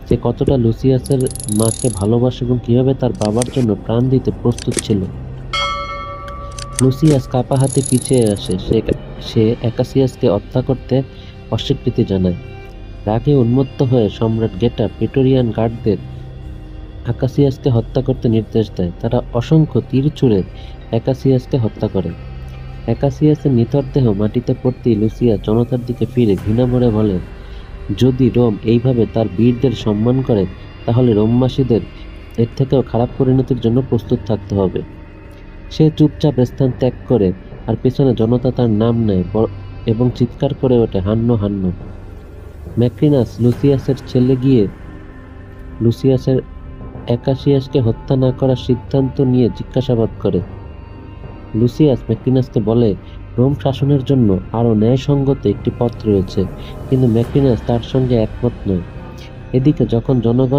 সে কতটা লুসিয়াসের মাকে ভালোবাসে এবং কিভাবে তার বাবার জন্য প্রাণ দিতে প্রস্তুত ছিল। লুসিয়াস কাঁপা হাতে পিছিয়ে আসে। সে অ্যাকাসিয়াসকে হত্যা করতে অস্বীকৃতি জানায়। রাগে উন্মত্ত হয়ে সম্রাট গেটা প্রেটোরিয়ান গার্ডদের অ্যাকাসিয়াসকে হত্যা করতে নির্দেশ দেয়। তারা অসংখ্য তীর ছুঁড়ে অ্যাকাসিয়াসকে হত্যা করে। অ্যাকাসিয়াসের নিথর দেহ মাটিতে পড়তেই লুসিয়াস জনতার দিকে ফিরে ঘৃণা ভরে বলে, যদি রোম এইভাবে তার বীরদের সম্মান করে, তাহলে রোমবাসীদের এর থেকেও খারাপ পরিণতির জন্য প্রস্তুত থাকতে হবে। সে চুপচাপ স্থান ত্যাগ করে আর পেছনে জনতা তার নাম নেয় এবং চিৎকার করে ওঠে, হান্নো হান্নো। ম্যাক্রিনাস লুসিয়াসের ছেলে গিয়ে লুসিয়াসের অ্যাকাসিয়াসকে হত্যা না করার সিদ্ধান্ত নিয়ে জিজ্ঞাসাবাদ করে। লুসিয়াস ম্যাক্রিনাসকে বলে, রোম শাসনের জন্য আরও ন্যায়সঙ্গত একটি পথ রয়েছে, কিন্তু ম্যাক্রিনাস তার সঙ্গে একমত নয়। এদিকে যখন জনগণ